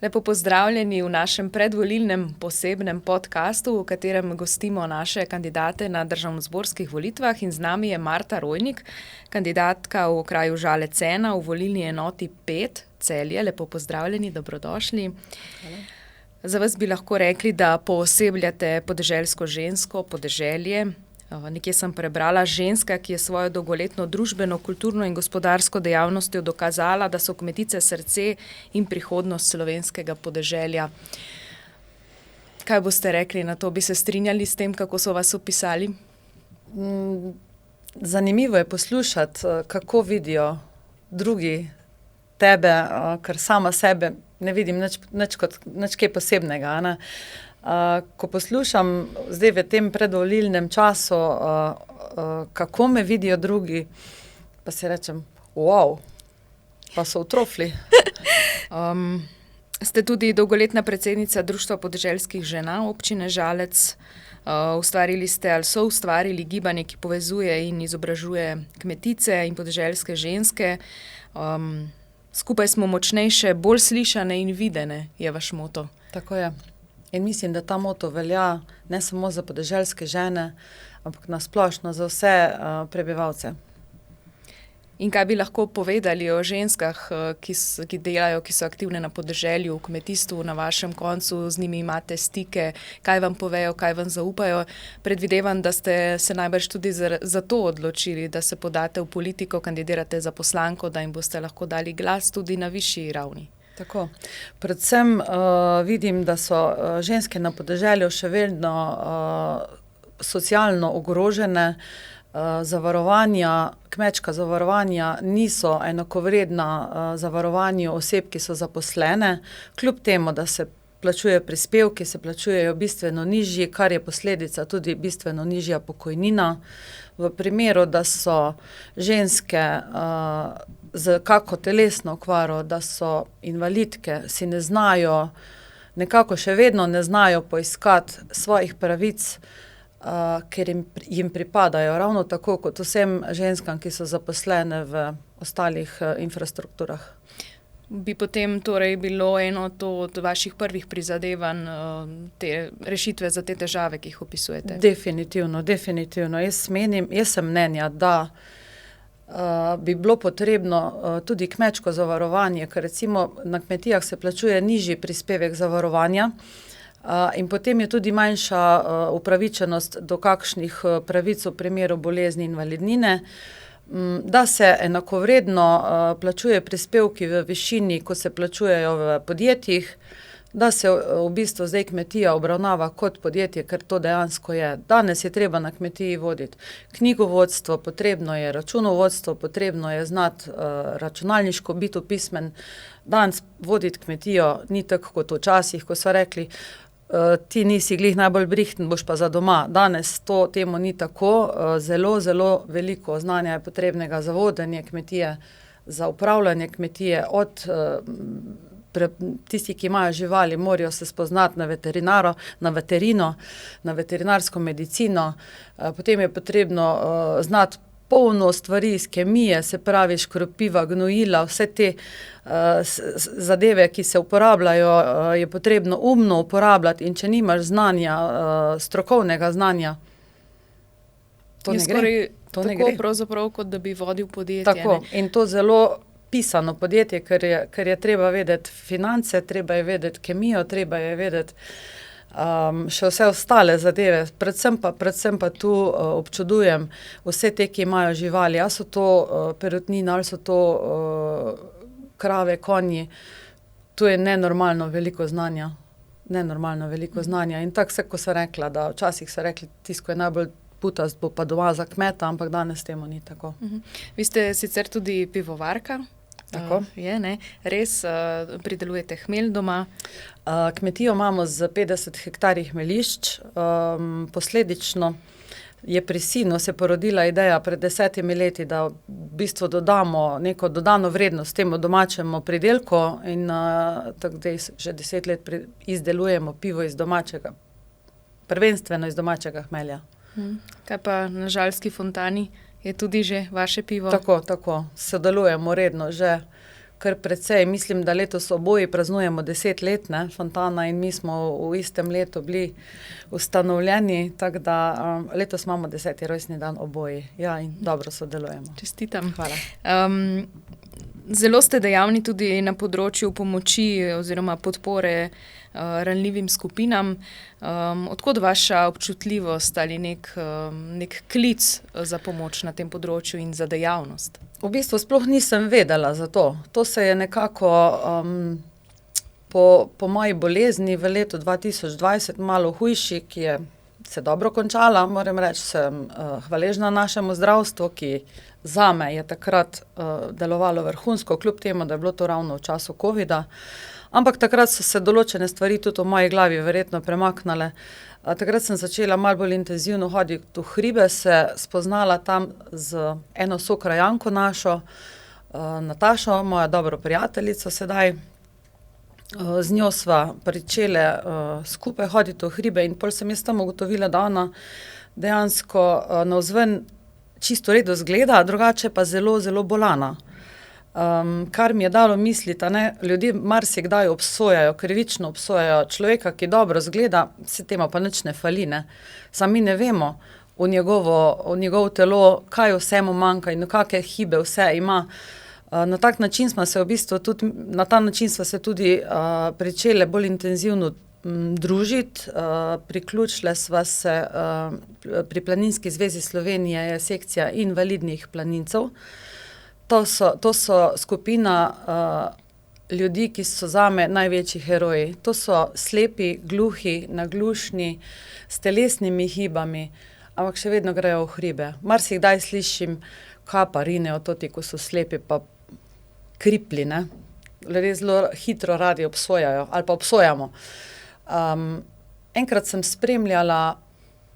Lepo pozdravljeni v našem predvolilnem posebnem podkastu, v katerem gostimo naše kandidate na državnozborskih volitvah, in z nami je Marta Rojnik, kandidatka v okraju Žalec 1 v volilni enoti 5 Celje. Lepo pozdravljeni, dobrodošli. Hvala. Za vas bi lahko rekli, da poosebljate podeželsko žensko, podeželje. Nekje sem prebrala, ženska, ki je svojo dolgoletno družbeno, kulturno in gospodarsko dejavnostjo dokazala, da so kmetice srce in prihodnost slovenskega podeželja. Kaj boste rekli na to? Bi se strinjali s tem, kako so vas opisali? Zanimivo je poslušati, kako vidijo drugi tebe, ker sama sebe ne vidim nič kaj posebnega, ne. Ko poslušam zdaj v tem predvolilnem času, kako me vidijo drugi, pa si rečem, wow, pa so utrofli. Ste tudi dolgoletna predsednica Društva podeželskih žena občine Žalec. Ustvarili ste ali so ustvarili gibanje, ki povezuje in izobražuje kmetice in podeželske ženske. Skupaj smo močnejše, bolj slišane in videne, je vaš moto. Tako je. In mislim, da ta moto velja ne samo za podeželske žene, ampak na splošno za vse prebivalce. In kaj bi lahko povedali o ženskah, ki delajo, ki so aktivne na podeželju, v kmetijstvu, na vašem koncu, z njimi imate stike, kaj vam povejo, kaj vam zaupajo? Predvidevam, da ste se najbrž tudi za to odločili, da se podate v politiko, kandidirate za poslanko, da jim boste lahko dali glas tudi na višji ravni. Tako. Predvsem vidim, da so ženske na podeželju še vedno socialno ogrožene. Zavarovanja, kmečka zavarovanja niso enakovredna zavarovanju oseb, ki so zaposlene, kljub temu, da se plačujejo prispevki, se plačujejo bistveno nižji, kar je posledica tudi bistveno nižja pokojnina. V primeru, da so ženske z kako telesno okvaro, da so invalidke, si ne znajo, nekako še vedno ne znajo poiskati svojih pravic, ker jim pripadajo, ravno tako kot vsem ženskam, ki so zaposlene v ostalih infrastrukturah. Bi potem torej bilo eno od vaših prvih prizadevanj te rešitve za te težave, ki jih opisujete? Definitivno. Jaz sem mnenja, da bi bilo potrebno tudi kmečko zavarovanje, ker recimo na kmetijah se plačuje nižji prispevek zavarovanja, in potem je tudi manjša upravičenost do kakšnih pravic v primeru bolezni in invalidnine, da se enakovredno plačuje prispevki v višini, ko se plačujejo v podjetjih, da se v bistvu zdaj kmetija obravnava kot podjetje, ker to dejansko je. Danes je treba na kmetiji voditi knjigovodstvo, potrebno je računovodstvo, potrebno je znati računalniško biti pismen. Danes voditi kmetijo ni tako kot včasih, ko so rekli, ti nisi glih najbolj brihten, boš pa za doma. Danes temu ni tako, zelo veliko znanja je potrebnega za vodenje kmetije, za upravljanje kmetije, od tisti, ki imajo živali, morajo se spoznati na veterino, na veterinarsko medicino, potem je potrebno znati polno stvari iz kemije, se pravi škropiva, gnojila, vse te zadeve, ki se uporabljajo, je potrebno umno uporabljati, in če nimaš znanja, strokovnega znanja, to ne gre. Tako pravzaprav, kot da bi vodil podjetje. Tako, in to zelo pisano podjetje, ker je treba vedeti finance, treba je vedeti kemijo, treba je vedeti še vse ostale zadeve. Predvsem pa tu občudujem vse te, ki imajo živali, ali so to perutnine, ali so to krave, konji. Tu je nenormalno veliko znanja. In tako se, ko so rekla, da včasih so rekli, tisto je najbolj putast, bo pa doma za kmeta, ampak danes temu ni tako. Vi ste sicer tudi pivovarka. Tako. Je, ne? Res, pridelujete hmelj doma. Kmetijo imamo z 50 hektarji hmeljišč, posledično je pri sinu se porodila ideja pred 10 leti, da v bistvu dodamo neko dodano vrednost temu domačemu pridelku, in tako da že 10 let izdelujemo pivo iz domačega, prvenstveno iz domačega hmelja. Kaj pa na Žalski fontani? Je tudi že vaše pivo? Tako. Sodelujemo redno že kar precej. Mislim, da letos oboji praznujemo 10 let, ne, Fontana in mi smo v istem letu bili ustanovljeni, tako da letos imamo 10. rojstni dan oboji. Ja, in dobro sodelujemo. Čestitam. Hvala. Zelo ste dejavni tudi na področju pomoči oziroma podpore ranljivim skupinam. Odkot vaša občutljivost ali nek klic za pomoč na tem področju in za dejavnost? V bistvu sploh nisem vedela za to. To se je nekako po moji bolezni v letu 2020, malo hujši, ki je se dobro končala, moram reči, sem hvaležna našemu zdravstvu, ki zame je takrat delovalo vrhunsko, kljub temu, da je bilo to ravno v času covida. Ampak takrat so se določene stvari tudi v moji glavi verjetno premaknile. Takrat sem začela malo bolj intenzivno hoditi v hribe, se spoznala tam z eno sokrajanko našo, Natašo, moja dobro prijateljico sedaj. Z njo sva pričele skupaj hoditi v hribe in pol sem jaz tam ugotovila, da ona dejansko navzven čisto redo zgleda, drugače pa zelo, zelo bolana. Kar mi je dalo misliti, ljudje marsikdaj obsojajo, krivično obsojajo človeka, ki dobro zgleda, se tema pa nič ne fali, ne. Samo mi ne vemo v njegovo telo, kaj vse mu manjka in kakšne hibe vse ima. Na ta način sva se tudi pričele bolj intenzivno družiti, priključile sva se pri Planinski zvezi Slovenije, je sekcija invalidnih planincev. To so skupina ljudi, ki so zame največji heroji. To so slepi, gluhi, naglušni, s telesnimi hibami, ampak še vedno grejo v hribe. Marsikdaj slišim, kaj pa rinejo toti, ko so slepi pa kripli, ne. Ljudje zelo hitro radi obsojajo ali pa obsojamo. Enkrat sem spremljala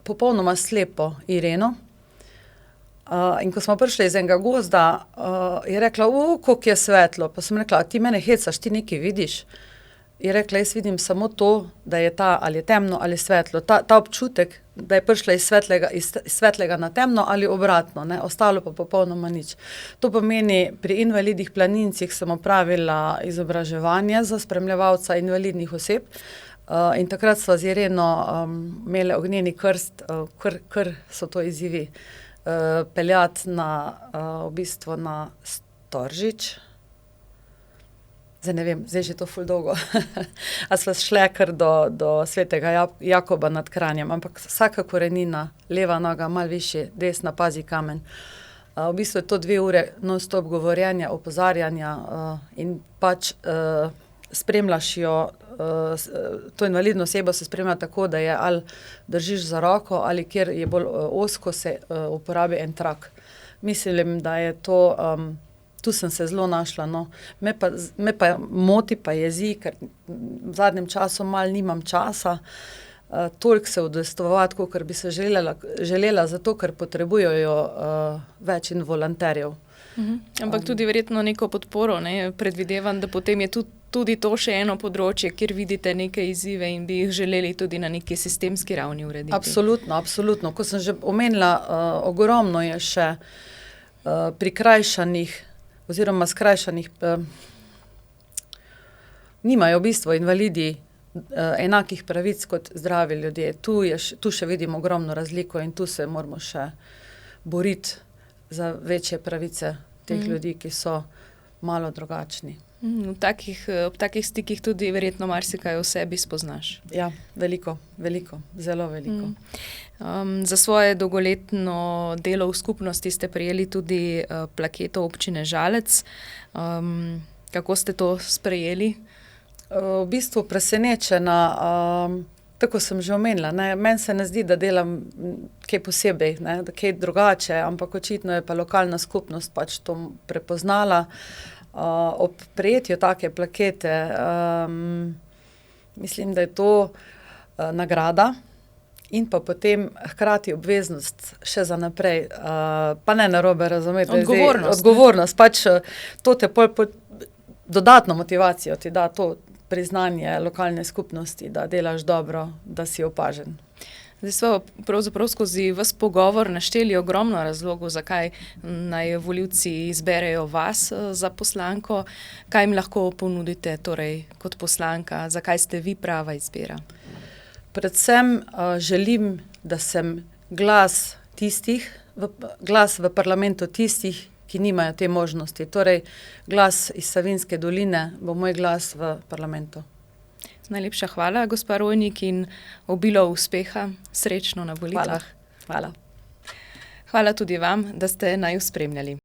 popolnoma slepo Ireno, in ko smo prišli iz enega gozda, je rekla, koliko je svetlo, pa sem rekla, a ti mene hecaš, ti nekaj vidiš? Je rekla, jaz vidim samo to, da je ali je temno ali svetlo, ta občutek, da je prišla iz svetlega na temno ali obratno, ne, ostalo pa popolnoma nič. To pomeni, pri invalidnih planincih sem opravila izobraževanje za spremljevalca invalidnih oseb, in takrat sva z Ireno imeli ognjeni krst, kar so to izzivi. Peljati v bistvu na Storžič. Zdaj ne vem, zdaj že to ful dolgo. A sva šle kar do svetega Jakoba nad Kranjem, ampak vsaka korenina, leva noga, malo višje, desna, pazi kamen. V bistvu je to 2 ure non-stop govorjenja, opozarjanja, in pač spremljaš jo, to invalidno osebo se spremlja tako, da je ali držiš za roko ali kjer je bolj ozko, se uporabi en trak. Mislim, da je to, tu sem se zelo našla, no. Me pa moti pa jezi, ker v zadnjem času malo nimam časa, toliko se udejstvovati, kakor bi se želela, zato ker potrebujejo več in volonterjev. Ampak tudi verjetno neko podporo, ne, predvidevam, da potem je tudi to še eno področje, kjer vidite neke izzive in bi jih želeli tudi na neki sistemski ravni urediti. Absolutno, absolutno. Ko sem že omenila, ogromno je še prikrajšanih oziroma skrajšanih, nimajo v bistvu invalidi enakih pravic kot zdravi ljudje. Tu še vidimo ogromno razliko in tu se moramo še boriti za večje pravice teh ljudi, ki so malo drugačni. Ob takih stikih tudi verjetno marsikaj o sebi spoznaš. Ja, veliko, zelo veliko. Za svoje dolgoletno delo v skupnosti ste prejeli tudi plaketo občine Žalec. Kako ste to sprejeli? V bistvu presenečena, tako sem že omenila, ne, meni se ne zdi, da delam kaj posebej, ne, da kaj drugače, ampak očitno je pa lokalna skupnost pač to prepoznala. Ob prejetju take plakete, mislim, da je to nagrada in pa potem hkrati obveznost še za naprej, pa ne narobe razumeti. Odgovornost, pač to te pol dodatno motivacijo ti da to priznanje lokalne skupnosti, da delaš dobro, da si opažen. Zdaj smo pravzaprav skozi ves pogovor našteli ogromno razlogov, zakaj naj volivci izberejo vas za poslanko. Kaj jim lahko ponudite torej kot poslanka, zakaj ste vi prava izbira? Predvsem želim, da sem glas v parlamentu tistih, ki nimajo te možnosti. Torej, glas iz Savinjske doline bo moj glas v parlamentu. Najlepša hvala, gospa Rojnik, in obilo uspeha, srečno na volitvah. Hvala. Hvala tudi vam, da ste naju spremljali.